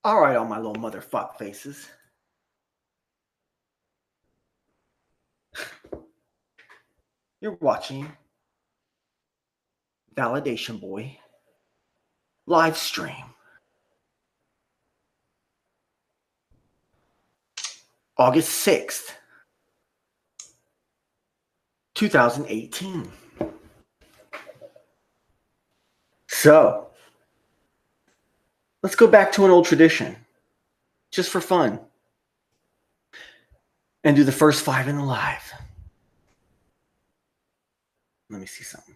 All right, all my little motherfuck faces. You're watching Validation Boy live stream. August 6th, 2018. So, let's go back to an old tradition, just for fun, and do the first 5 in the live. Let me see something.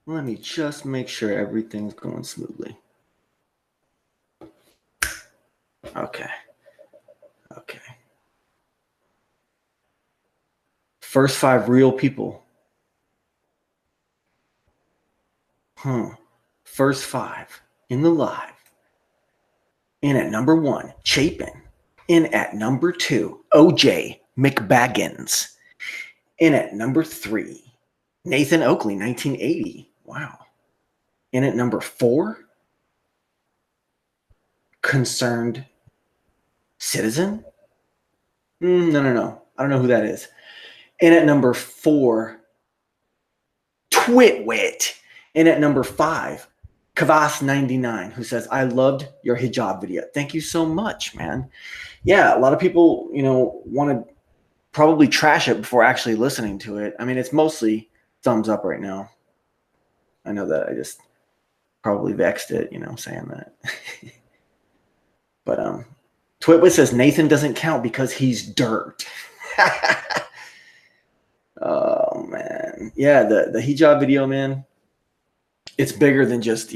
Let me just make sure everything's going smoothly. Okay. First 5 real people. First 5 in the live. In at number 1, Chapin. In at number 2, OJ McBaggins. In at number 3, Nathan Oakley, 1980. Wow. In at number 4, Concerned Citizen. No. I don't know who that is. In at number 4, Twitwit. In at number 5, Kavas99, who says, I loved your hijab video. Thank you so much, man. Yeah, a lot of people, want to probably trash it before actually listening to it. I mean, it's mostly thumbs up right now. I know that I just probably vexed it, saying that. But Twitwit says Nathan doesn't count because he's dirt. Oh, man. Yeah, the hijab video, man, it's bigger than just,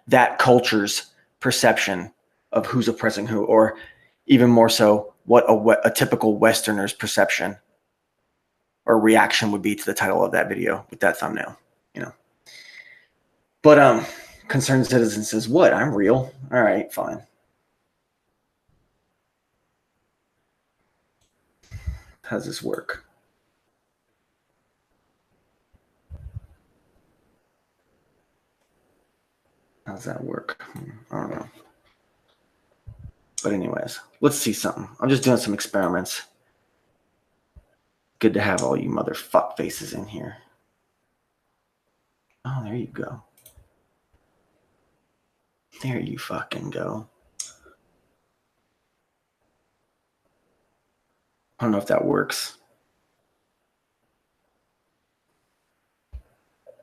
that culture's perception of who's oppressing who, or even more so, what a typical Westerner's perception or reaction would be to the title of that video with that thumbnail, But Concerned Citizen says, what? I'm real. All right, fine. How does this work? How does that work? I don't know. But anyways, let's see something. I'm just doing some experiments. Good to have all you motherfuck faces in here. Oh, there you go. There you fucking go. I don't know if that works.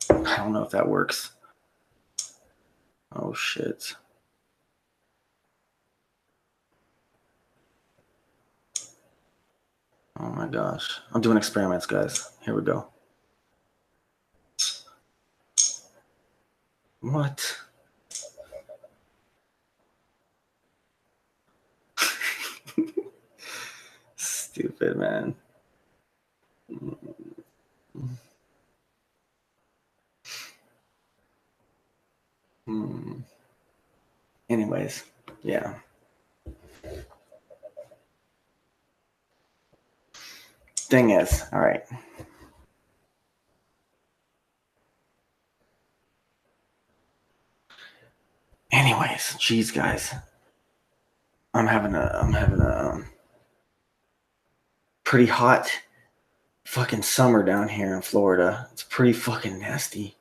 I don't know if that works. Oh, shit. Oh, my gosh. I'm doing experiments, guys. Here we go. What? Stupid, man. Anyways, yeah. Thing is, all right. Anyways, geez, guys, I'm having a pretty hot fucking summer down here in Florida. It's pretty fucking nasty.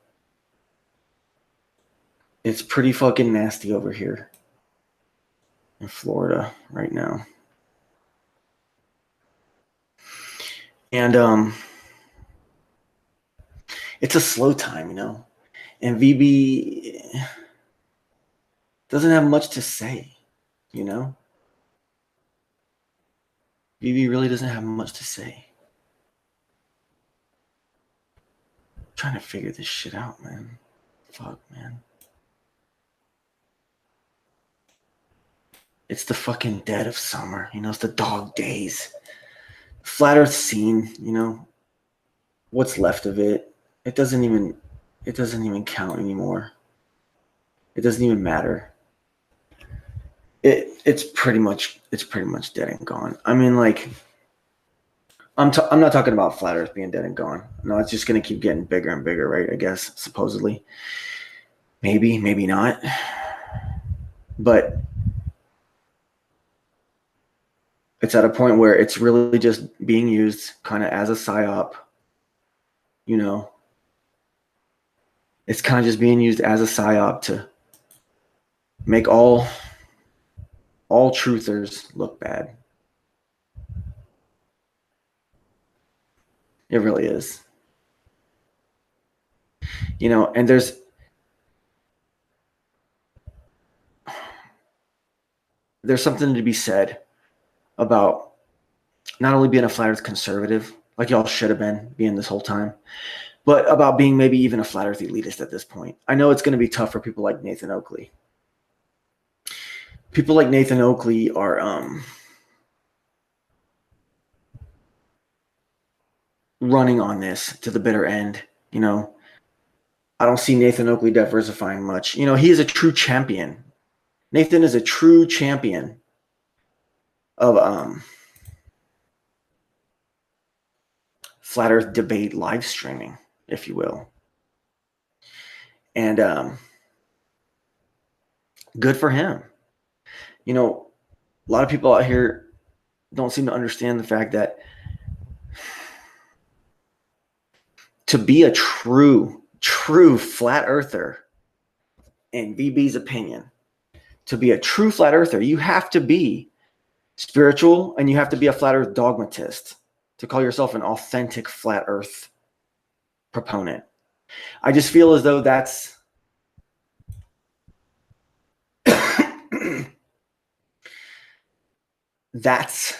It's pretty fucking nasty over here in Florida right now. And it's a slow time, and VB doesn't have much to say, VB really doesn't have much to say. I'm trying to figure this shit out, man. Fuck, man. It's the fucking dead of summer, it's the dog days. Flat Earth scene, what's left of it. It doesn't even count anymore. It doesn't even matter. It's pretty much dead and gone. I mean, like, I'm not talking about Flat Earth being dead and gone. No, it's just gonna keep getting bigger and bigger, right? I guess, supposedly. Maybe not. But It's at a point where it's really just being used kind of as a psyop. You know, it's kind of just being used as a psyop to make all truthers look bad. It really is. You know, and there's something to be said about not only being a flat earth conservative, like y'all should have been being this whole time, but about being maybe even a flat earth elitist at this point. I know it's going to be tough for people like Nathan Oakley. People like Nathan Oakley are running on this to the bitter end. You know, I don't see Nathan Oakley diversifying much. You know, he is a true champion. Nathan is a true champion of flat earth debate live streaming, if you will. And good for him. You know, a lot of people out here don't seem to understand the fact that to be a true flat earther, in VB's opinion, to be a true flat earther, you have to be spiritual and you have to be a flat earth dogmatist to call yourself an authentic flat earth proponent. I just feel as though that's that's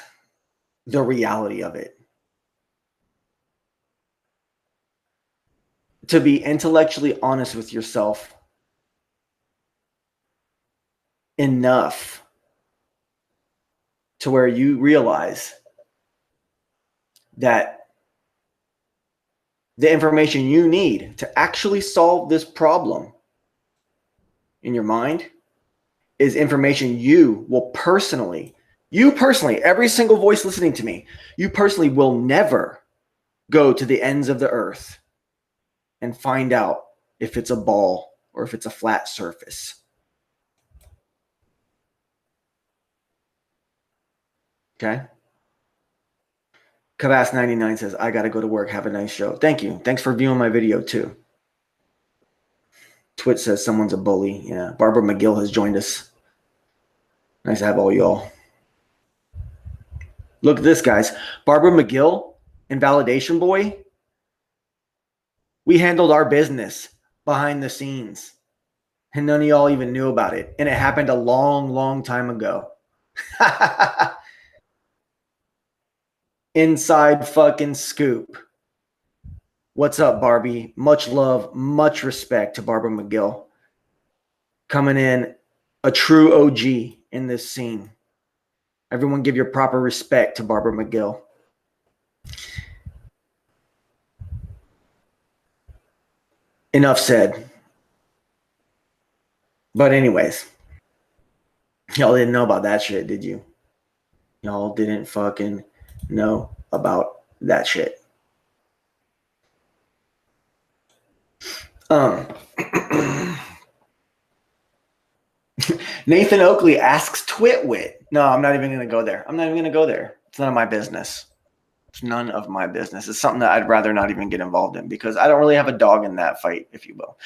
the reality of it. To be intellectually honest with yourself enough to where you realize that the information you need to actually solve this problem in your mind is information you personally, every single voice listening to me, you personally will never go to the ends of the earth and find out if it's a ball or if it's a flat surface. Okay? Kavas99 says, I got to go to work. Have a nice show. Thank you. Thanks for viewing my video too. Twit says someone's a bully. Yeah. Barbara McGill has joined us. Nice to have all y'all. Look at this, guys. Barbara McGill and Validation Boy, we handled our business behind the scenes. And none of y'all even knew about it. And it happened a long, long time ago. Inside fucking scoop. What's up, Barbie? Much love, much respect to Barbara McGill. Coming in, a true OG in this scene. Everyone give your proper respect to Barbara McGill. Enough said. But anyways, y'all didn't know about that shit, did you? Y'all didn't fucking know about that shit. Nathan Oakley asks Twitwit. No, I'm not even going to go there. I'm not even going to go there. It's none of my business. It's none of my business. It's something that I'd rather not even get involved in because I don't really have a dog in that fight, if you will.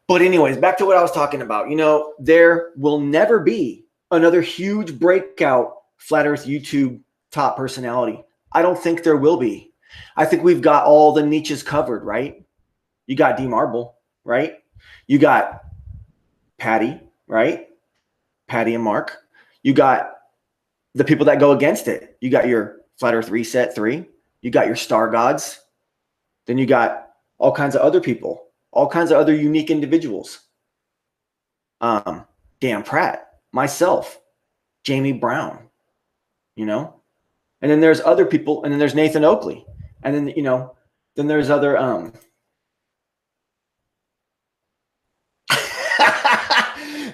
But anyways, back to what I was talking about. You know, there will never be another huge breakout Flat Earth YouTube top personality. I don't think there will be. I think we've got all the niches covered, right? You got D Marble, right? You got Patty, right? Patty and Mark. You got the people that go against it. You got your Flat Earth Reset 3. You got your Star Gods. Then you got all kinds of other people, all kinds of other unique individuals. Dan Pratt, myself, Jamie Brown, you know? And then there's other people, and then there's Nathan Oakley. And then, you know, then there's other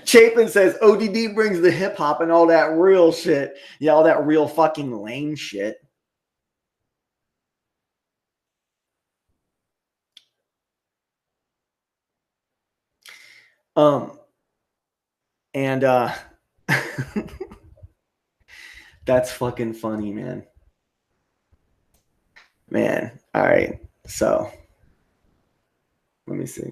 Chapin says ODD brings the hip hop and all that real shit. Yeah, all that real fucking lame shit. And That's fucking funny, man. Man. All right. So let me see.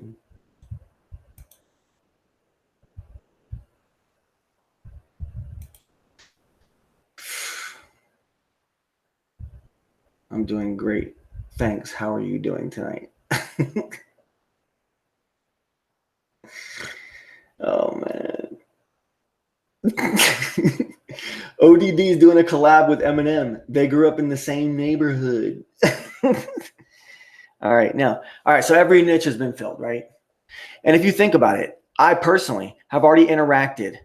I'm doing great. Thanks. How are you doing tonight? Oh man. ODD is doing a collab with Eminem. They grew up in the same neighborhood. All right, now, all right, so every niche has been filled, right? And if you think about it, I personally have already interacted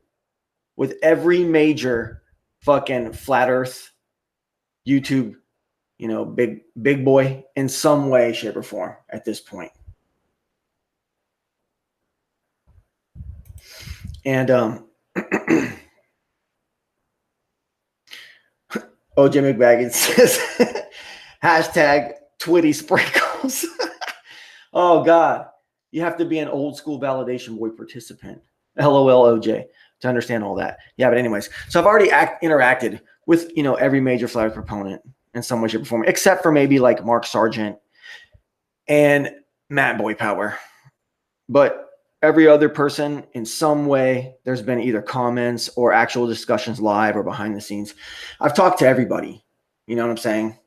with every major fucking flat earth YouTube, big boy in some way, shape, or form at this point. And OJ McBaggins says hashtag Twitty sprinkles. Oh God, you have to be an old school validation boy participant. LOL OJ to understand all that. Yeah, but anyways, so I've already interacted with every major flat earth proponent in some way, shape, or form, except for maybe like Mark Sargent and Matt Boy Power. But every other person in some way, there's been either comments or actual discussions live or behind the scenes. I've talked to everybody. You know what I'm saying?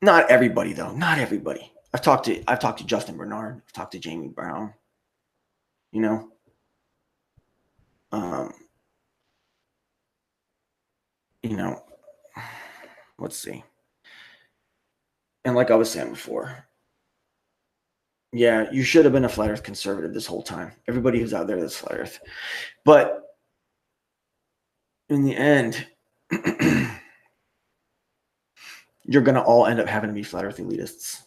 Not everybody though. Not everybody. I've talked to Justin Bernard. I've talked to Jamie Brown. You know, you know. Let's see. And like I was saying before, yeah, you should have been a flat Earth conservative this whole time. Everybody who's out there that's flat Earth, but in the end, you're gonna all end up having to be flat Earth elitists.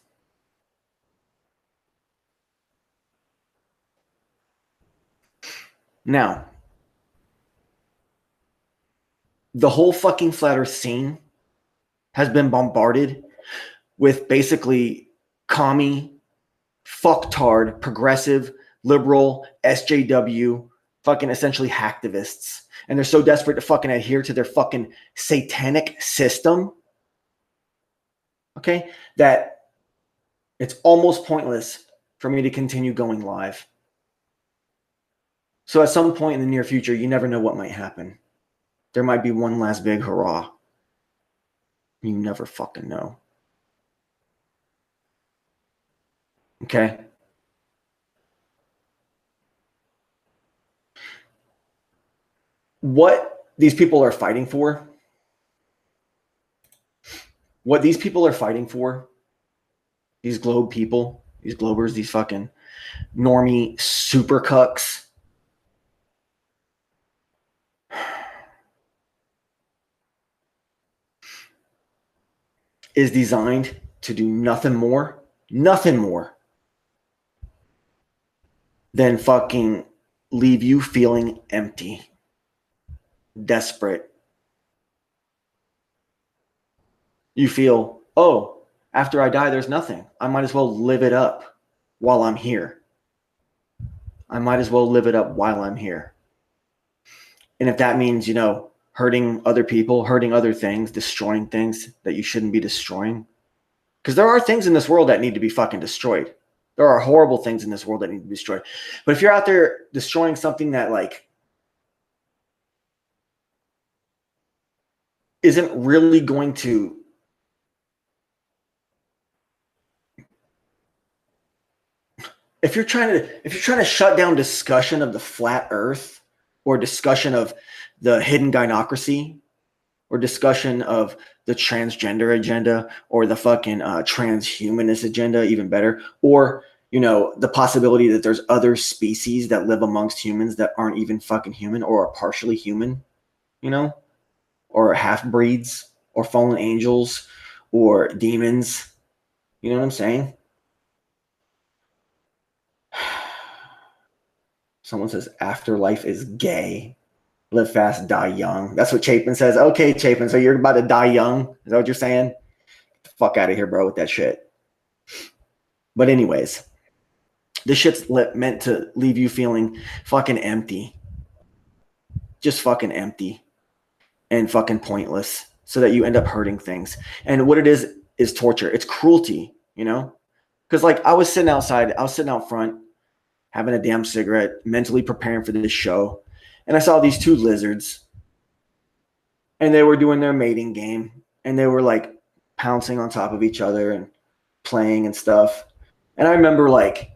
Now, the whole fucking flat Earth scene has been bombarded with basically commie, fucktard, progressive, liberal, SJW, fucking essentially hacktivists. And they're so desperate to fucking adhere to their fucking satanic system, okay, that it's almost pointless for me to continue going live. So at some point in the near future, you never know what might happen. There might be one last big hurrah. You never fucking know. Okay? What these people are fighting for, these globe people, these globers, these fucking normie super cucks, is designed to do nothing more than fucking leave you feeling empty, desperate. You feel, oh, after I die, there's nothing. I might as well live it up while I'm here. And if that means, hurting other people, hurting other things, destroying things that you shouldn't be destroying. Because there are things in this world that need to be fucking destroyed. There are horrible things in this world that need to be destroyed. But if you're out there destroying something that like isn't really going to if you're trying to shut down discussion of the flat earth or discussion of the hidden gynocracy or discussion of the transgender agenda or the fucking transhumanist agenda, even better, or the possibility that there's other species that live amongst humans that aren't even fucking human or are partially human, or half breeds or fallen angels or demons. You know what I'm saying? Someone says afterlife is gay. Live fast, die young. That's what Chapin says. Okay, Chapin, so you're about to die young? Is that what you're saying? Get the fuck out of here, bro, with that shit. But anyways, This shit's meant to leave you feeling fucking empty. Just fucking empty and fucking pointless, so that you end up hurting things. And what it is torture. It's cruelty, you know? Because like I was sitting outside, I was sitting out front, having a damn cigarette, mentally preparing for this show. And I saw these two lizards, and they were doing their mating game, and they were like pouncing on top of each other and playing and stuff. And I remember like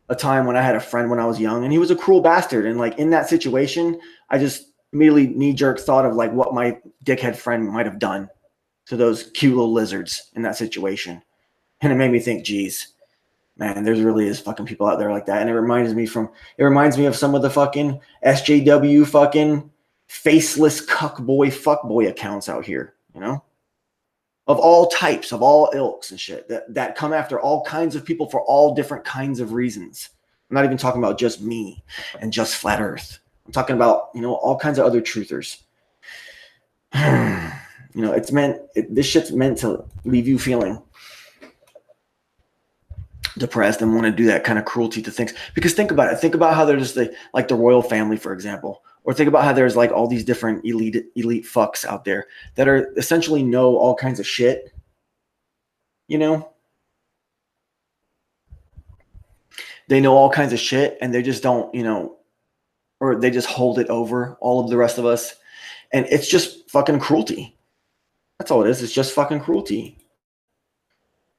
a time when I had a friend when I was young, and he was a cruel bastard. And like in that situation, I just immediately knee-jerk thought of like what my dickhead friend might have done to those cute little lizards in that situation. And it made me think, geez, man, there's really is fucking people out there like that. And it reminds me of some of the fucking SJW fucking faceless fuckboy accounts out here, you know? Of all types, of all ilks and shit that come after all kinds of people for all different kinds of reasons. I'm not even talking about just me and just flat earth. I'm talking about, you know, all kinds of other truthers. You know, this shit's meant to leave you feeling depressed and want to do that kind of cruelty to things. Because think about it. Think about how there's like the royal family, for example. Or think about how there's like all these different elite fucks out there that are essentially know all kinds of shit. You know? They know all kinds of shit, and they just don't, you know, or they just hold it over all of the rest of us. And it's just fucking cruelty. That's all it is. It's just fucking cruelty.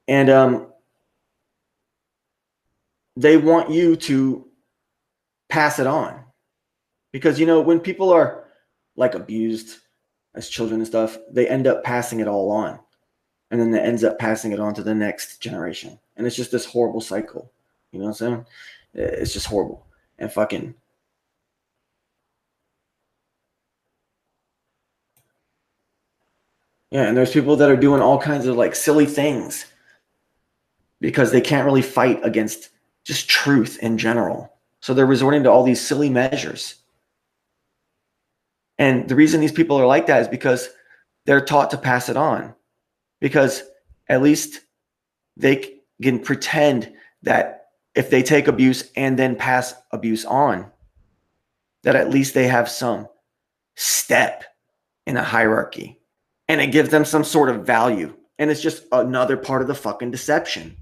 And they want you to pass it on. Because, you know, when people are like abused as children and stuff, they end up passing it all on. And then that ends up passing it on to the next generation. And it's just this horrible cycle. You know what I'm saying? It's just horrible. And fucking... yeah, and there's people that are doing all kinds of like silly things because they can't really fight against just truth in general. So they're resorting to all these silly measures. And the reason these people are like that is because they're taught to pass it on. Because at least they can pretend that if they take abuse and then pass abuse on, that at least they have some step in a hierarchy. And it gives them some sort of value. And it's just another part of the fucking deception.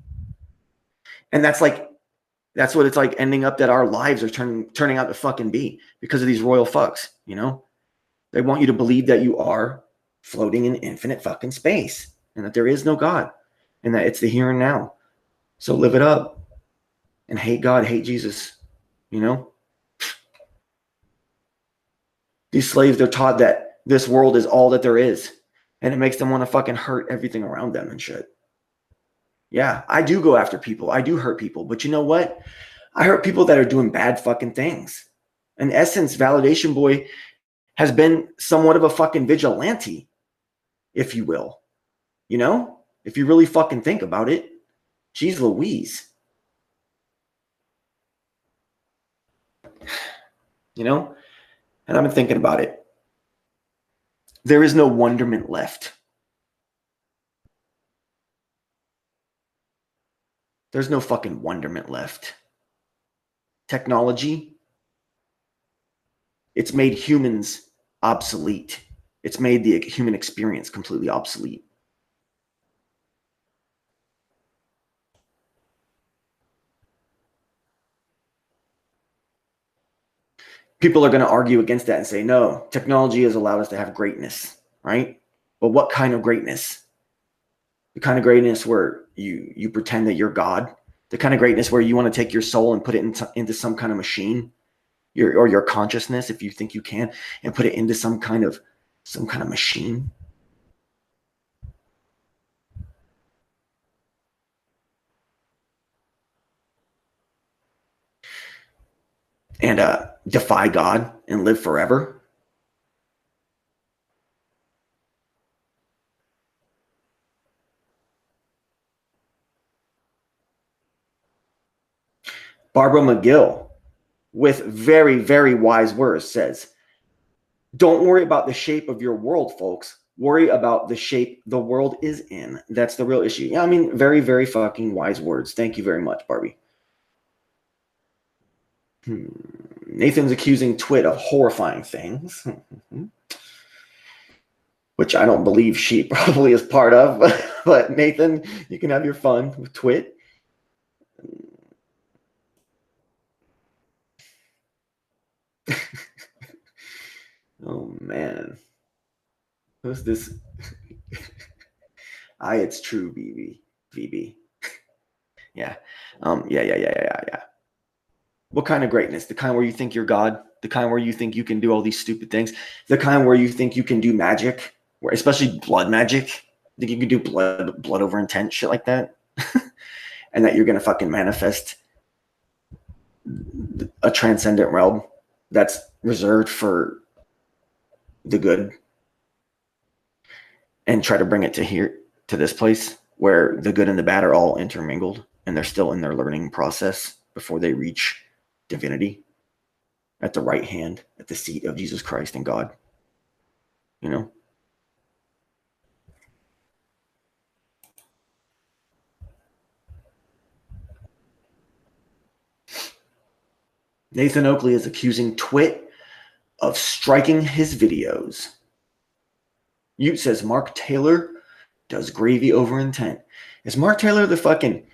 And that's what it's like ending up that our lives are turning out to fucking be because of these royal fucks, you know? They want you to believe that you are floating in infinite fucking space and that there is no God and that it's the here and now. So live it up and hate God, hate Jesus, you know? These slaves, they're taught that this world is all that there is. And it makes them want to fucking hurt everything around them and shit. Yeah, I do go after people. I do hurt people. But you know what? I hurt people that are doing bad fucking things. In essence, Validation Boy has been somewhat of a fucking vigilante, if you will. You know? If you really fucking think about it. Jeez Louise. You know? And I've been thinking about it. There is no wonderment left. There's no fucking wonderment left. Technology, it's made humans obsolete. It's made the human experience completely obsolete. People are going to argue against that and say, no, technology has allowed us to have greatness, right? But what kind of greatness? The kind of greatness where you pretend that you're God. The kind of greatness where you want to take your soul and put it into some kind of machine, your consciousness, if you think you can, and put it into some kind of machine. And defy God and live forever. Barbara McGill, with very, very wise words, says, don't worry about the shape of your world, folks. Worry about the shape the world is in. That's the real issue. Yeah, I mean, very, very fucking wise words. Thank you very much, Barbie. Nathan's accusing Twit of horrifying things, which I don't believe she probably is part of. But Nathan, you can have your fun with Twit. Oh man, who's this? It's true, VB. Yeah. Yeah. What kind of greatness? The kind where you think you're God? The kind where you think you can do all these stupid things? The kind where you think you can do magic, where especially blood magic? Think you can do blood over intent, shit like that? And that you're gonna fucking manifest a transcendent realm that's reserved for the good and try to bring it to here, to this place where the good and the bad are all intermingled and they're still in their learning process before they reach divinity at the right hand, at the seat of Jesus Christ and God. You know? Nathan Oakley is accusing Twit of striking his videos. Ute says Mark Taylor does gravy over intent. Is Mark Taylor the fucking...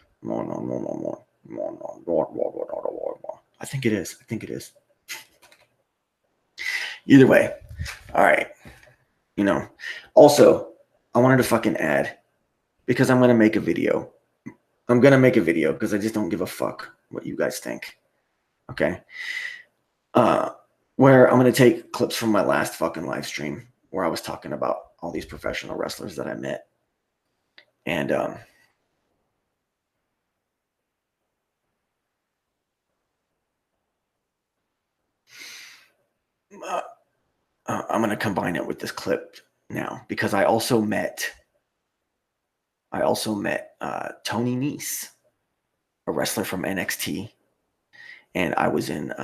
I think it is. Either way. All right. You know. Also, I wanted to fucking add, because I'm going to make a video. Because I just don't give a fuck what you guys think. Okay? Where I'm going to take clips from my last fucking live stream where I was talking about all these professional wrestlers that I met. And I'm going to combine it with this clip now because I also met Tony Nese, a wrestler from NXT, and I was in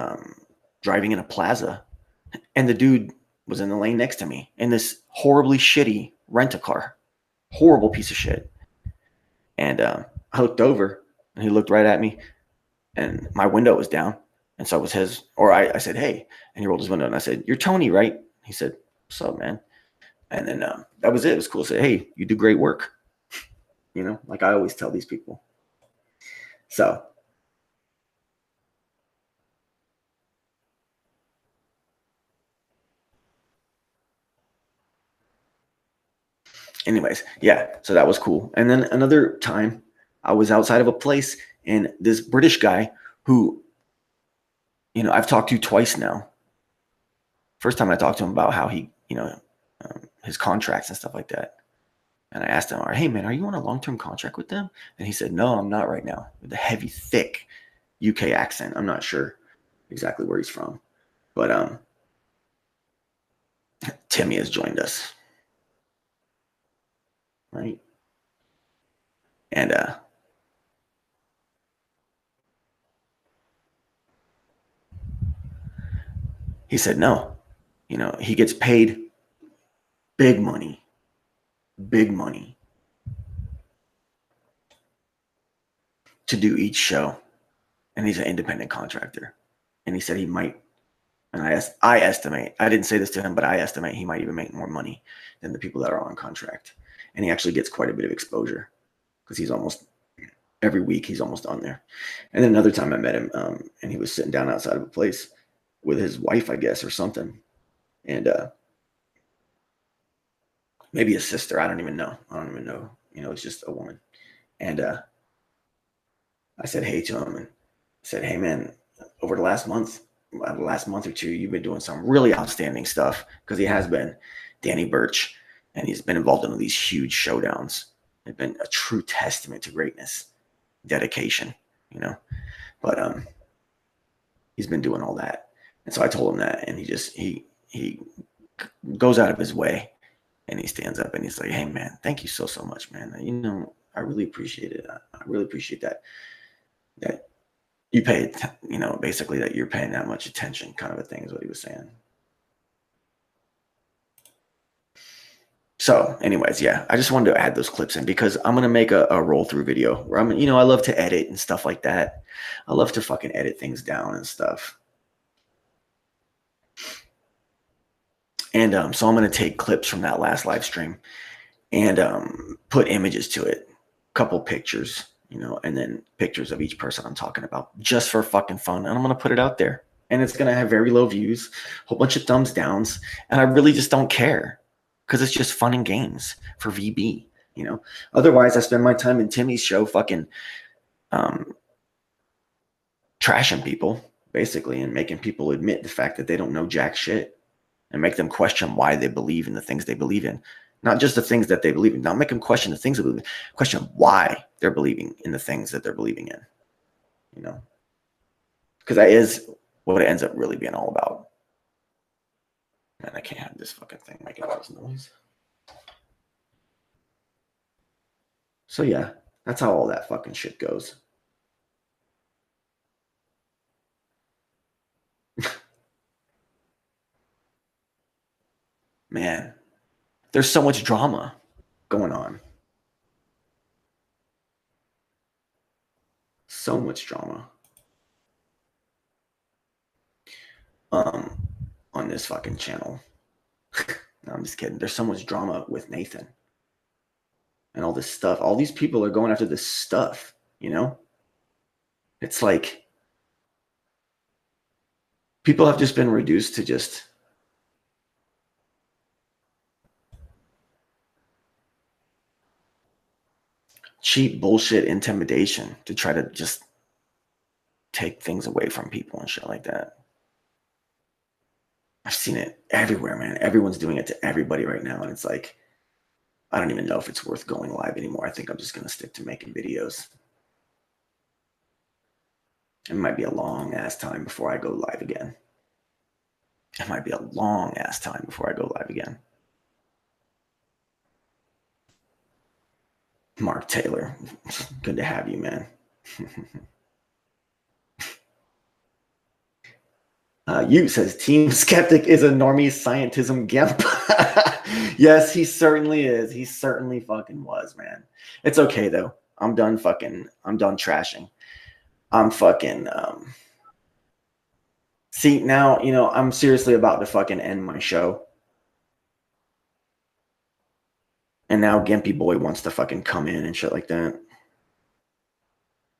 driving in a plaza, and the dude was in the lane next to me in this horribly shitty rent-a-car, horrible piece of shit. And I looked over, and he looked right at me, and my window was down, and so it was his. Or I said, "Hey," and he rolled his window, and I said, "You're Tony, right?" He said, "What's up, man?" And then that was it. It was cool to say, "Hey, you do great work." You know, like I always tell these people. So, anyways, yeah, so that was cool. And then another time, I was outside of a place, and this British guy who, you know, I've talked to twice now. First time I talked to him about how he, you know, his contracts and stuff like that. And I asked him, "Hey, man, are you on a long-term contract with them?" And he said, "No, I'm not right now." With a heavy, thick UK accent. I'm not sure exactly where he's from. But Timmy has joined us. Right? And he said, no. You know, he gets paid big money to do each show. And he's an independent contractor. And he said he might, and I estimate, I didn't say this to him, but I estimate he might even make more money than the people that are on contract. And he actually gets quite a bit of exposure because he's almost, every week he's almost on there. And then another time I met him, and he was sitting down outside of a place with his wife, I guess, or something. And maybe his sister. I don't even know. You know, it's just a woman. And I said hey to him and said, "Hey man, over the last month or two, you've been doing some really outstanding stuff," because he has been, Danny Burch, and he's been involved in these huge showdowns. It's been a true testament to greatness, dedication, you know. But he's been doing all that, and so I told him that, and he goes out of his way, and he stands up and he's like, "Hey man, thank you so much, man. You know, I really appreciate it. I really appreciate that you pay, you know, basically that you're paying that much attention," kind of a thing is what he was saying. So, anyways, yeah, I just wanted to add those clips in because I'm gonna make a roll through video where I love to edit and stuff like that. I love to fucking edit things down and stuff. And so I'm gonna take clips from that last live stream and put images to it, couple pictures, and then pictures of each person I'm talking about, just for fucking fun. And I'm gonna put it out there, and it's gonna have very low views, a whole bunch of thumbs downs, and I really just don't care because it's just fun and games for VB. Otherwise, I spend my time in Timmy's show fucking trashing people basically and making people admit the fact that they don't know jack shit and make them question why they believe in the things they believe in. Not just the things that they believe in. Not make them question the things they believe in. Question why they're believing in the things that they're believing in. Because that is what it ends up really being all about. Man, I can't have this fucking thing making all this noise. So yeah, that's how all that fucking shit goes. Man, there's so much drama going on. So much drama. On this fucking channel. No, I'm just kidding. There's so much drama with Nathan and all this stuff. All these people are going after this stuff, It's like people have just been reduced to just cheap bullshit intimidation to try to just take things away from people and shit like that. I've seen it everywhere, man. Everyone's doing it to everybody right now. And it's like, I don't even know if it's worth going live anymore. I think I'm just going to stick to making videos. It might be a long ass time before I go live again. It might be a long ass time before I go live again. Mark Taylor, good to have you, man. You says Team Skeptic is a normie scientism gimp. Yes, he certainly is. He certainly fucking was, man. It's okay though. I'm done trashing. I'm fucking see now, I'm seriously about to fucking end my show. And now Gimpy Boy wants to fucking come in and shit like that.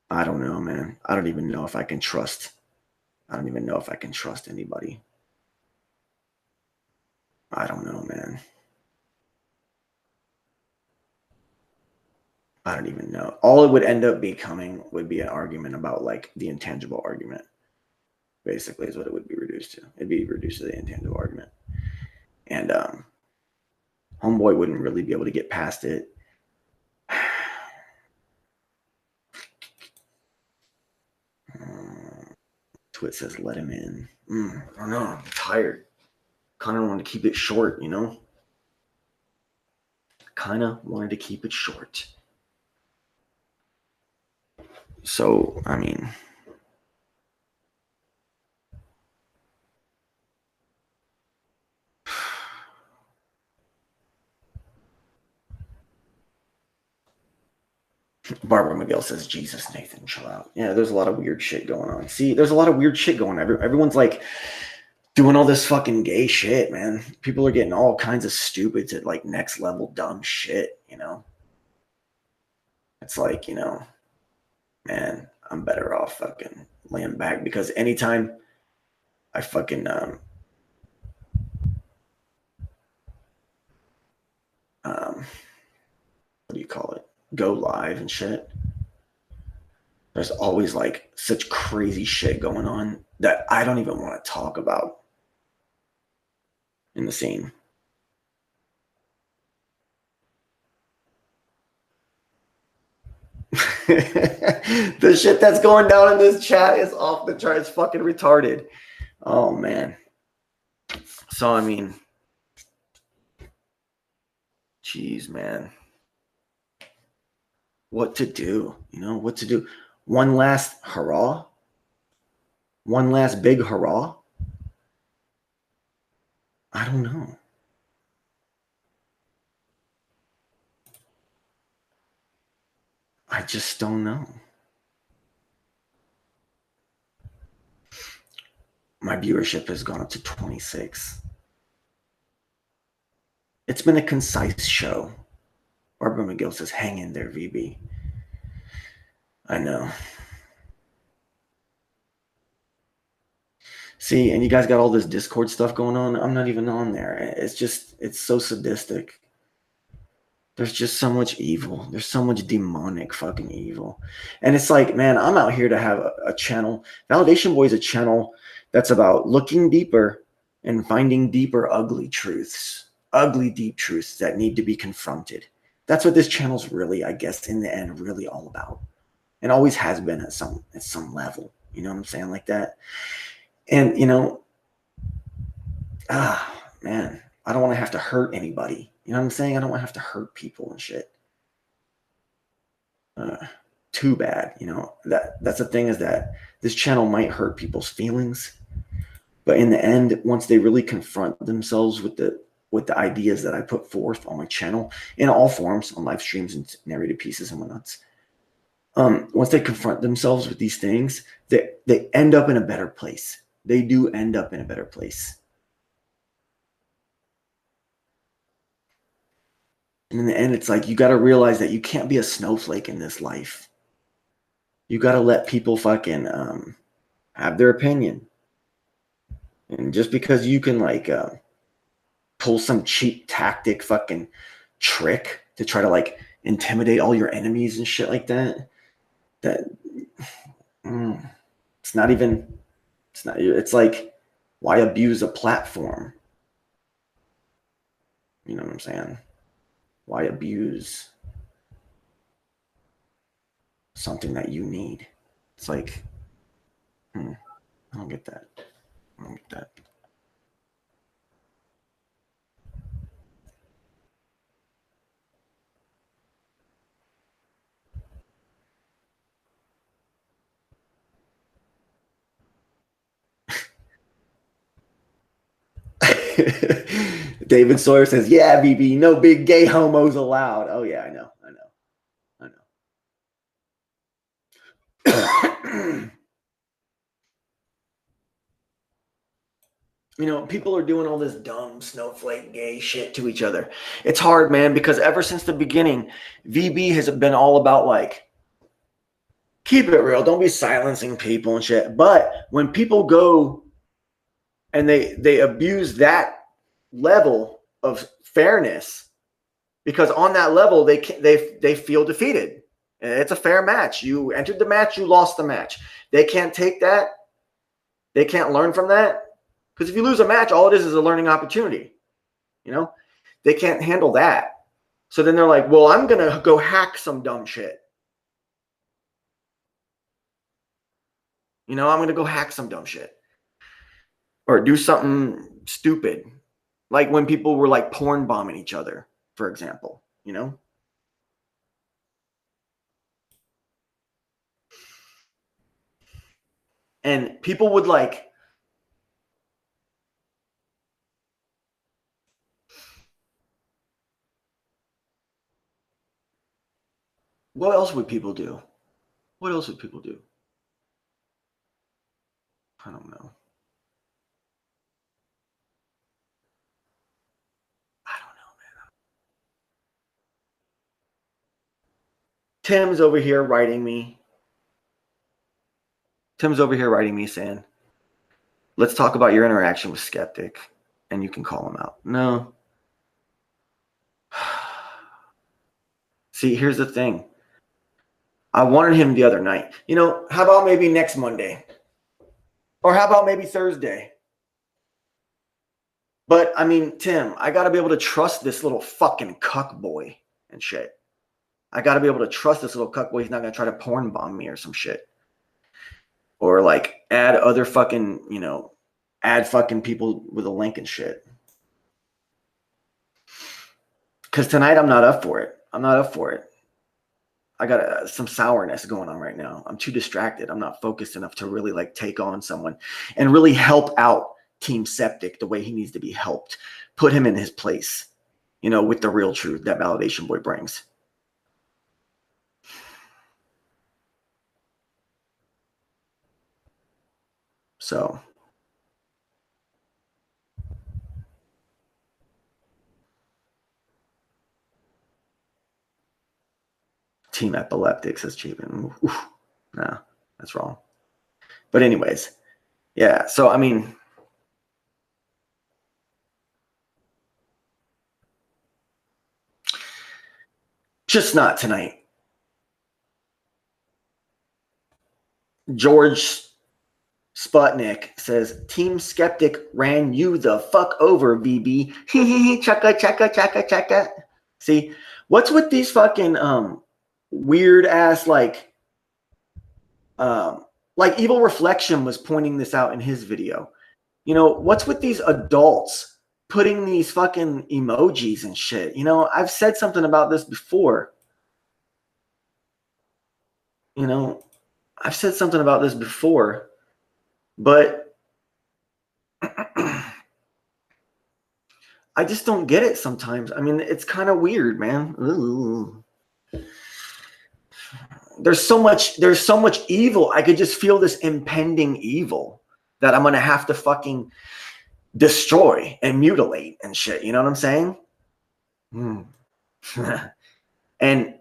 I don't know, man. I don't even know if I can trust anybody. I don't know, man. I don't even know. All it would end up becoming would be an argument about like the intangible argument. Basically is what it would be reduced to. It'd be reduced to the intangible argument. And Homeboy wouldn't really be able to get past it. Twit says let him in. I don't know. I'm tired. Kind of wanted to keep it short, Kind of wanted to keep it short. So, I mean, Barbara Miguel says, Jesus, Nathan, chill out. Yeah, there's a lot of weird shit going on. See, there's a lot of weird shit going on. Everyone's like doing all this fucking gay shit, man. People are getting all kinds of stupid to like next level dumb shit, It's like, man, I'm better off fucking laying back because anytime I fucking what do you call it? Go live and shit. There's always like such crazy shit going on that I don't even want to talk about in the scene. The shit that's going down in this chat is off the chart. It's fucking retarded. Oh man. So I mean, geez, man. What to do? What to do? One last hurrah? One last big hurrah? I don't know. I just don't know. My viewership has gone up to 26. It's been a concise show. Barbara McGill says, hang in there, VB. I know. See, and you guys got all this Discord stuff going on. I'm not even on there. It's so sadistic. There's just so much evil. There's so much demonic fucking evil. And it's like, man, I'm out here to have a channel. Validation Boy is a channel that's about looking deeper and finding deeper, ugly truths, ugly, deep truths that need to be confronted. That's what this channel's really, I guess, in the end, really all about. It always has been at some level. You know what I'm saying? Like that. And, you know, man, I don't want to have to hurt anybody. You know what I'm saying? I don't want to have to hurt people and shit. Too bad, you know. That's the thing, is that this channel might hurt people's feelings, but in the end, once they really confront themselves with the ideas that I put forth on my channel in all forms, on live streams and narrated pieces and whatnot, once they confront themselves with these things, they end up in a better place. They do end up in a better place. And in the end, it's like, you got to realize that you can't be a snowflake in this life. You got to let people fucking have their opinion. And just because you can like pull some cheap tactic fucking trick to try to like intimidate all your enemies and shit like that, it's not even, it's like, why abuse a platform? You know what I'm saying? Why abuse something that you need? It's like, I don't get that. I don't get that. David Sawyer says, yeah, BB, no big gay homos allowed. Oh, yeah, I know. You know, people are doing all this dumb snowflake gay shit to each other. It's hard, man, because ever since the beginning, VB has been all about like, keep it real, don't be silencing people and shit. But when people go and they abuse that level of fairness, because on that level they feel defeated. It's a fair match. You entered the match, you lost the match. They can't take that. They can't learn from that. Because if you lose a match, all it is a learning opportunity. You know, they can't handle that. So then they're like, well, I'm going to go hack some dumb shit. You know, I'm going to go hack some dumb shit. Or do something stupid. Like when people were like porn bombing each other, for example, you know? And people would like, what else would people do? What else would people do? I don't know. I don't know, man. Tim's over here writing me. Tim's over here writing me saying, let's talk about your interaction with Skeptic, and you can call him out. No. See, here's the thing. I wanted him the other night. You know, how about maybe next Monday? Or how about maybe Thursday? But, I mean, Tim, I got to be able to trust this little fucking cuck boy and shit. I got to be able to trust this little cuck boy. He's not going to try to porn bomb me or some shit. Or, like, add other fucking, you know, add fucking people with a link and shit. Because tonight I'm not up for it. I'm not up for it. I got some sourness going on right now. I'm too distracted. I'm not focused enough to really like take on someone and really help out Team Septic the way he needs to be helped. Put him in his place, you know, with the real truth that Validation Boy brings. So Team Epileptic says Chapin. Nah, that's wrong. But anyways, yeah. So I mean, just not tonight. George Sputnik says, Team Skeptic ran you the fuck over, VB. Chaka, chaka, chaka, chaka. See, what's with these fucking weird ass like Evil Reflection was pointing this out in his video. You know, what's with these adults putting these fucking emojis and shit? You know, I've said something about this before. You know, I've said something about this before, but I just don't get it sometimes. I mean, it's kind of weird, man. Ooh. There's so much evil. I could just feel this impending evil that I'm gonna have to fucking destroy and mutilate and shit. You know what I'm saying? And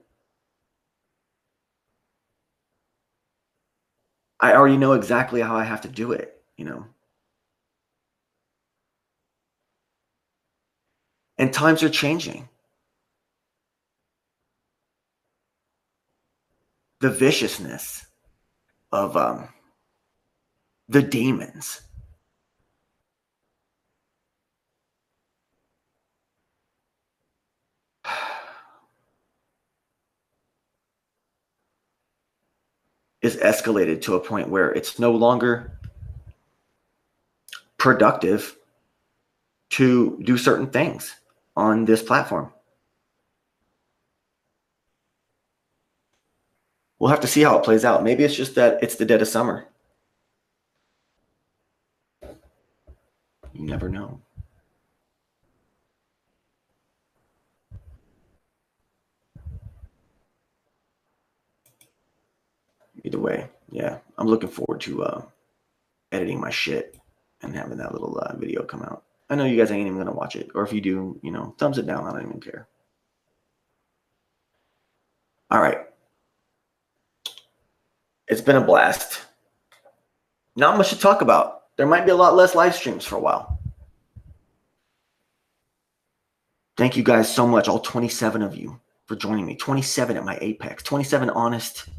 I already know exactly how I have to do it, you know. And times are changing. The viciousness of the demons is escalated to a point where it's no longer productive to do certain things on this platform. We'll have to see how it plays out. Maybe it's just that it's the dead of summer. You never know. Either way, yeah, I'm looking forward to editing my shit and having that little video come out. I know you guys ain't even gonna watch it, or if you do, you know, thumbs it down. I don't even care. All right, it's been a blast. Not much to talk about. There might be a lot less live streams for a while. Thank you guys so much, all 27 of you, for joining me. 27 at my apex. 27 honest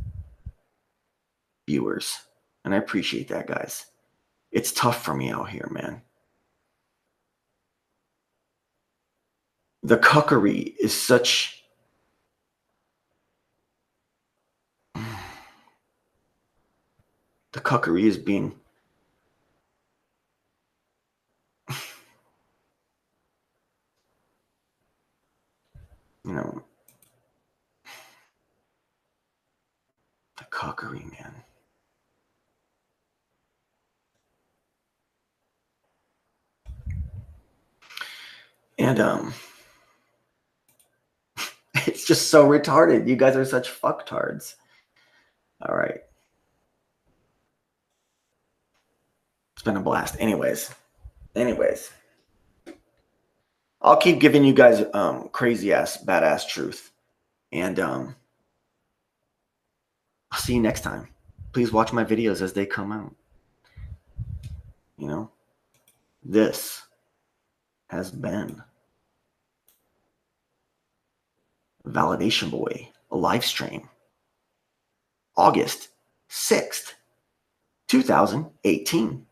viewers, and I appreciate that, guys. It's tough for me out here, man. The cuckery is such... The cuckery is being... You know... The cuckery, man. And it's just so retarded. You guys are such fucktards. All right. It's been a blast. Anyways. I'll keep giving you guys crazy ass, badass truth. And I'll see you next time. Please watch my videos as they come out. You know, this has been Validation Boy, a live stream, August 6th, 2018.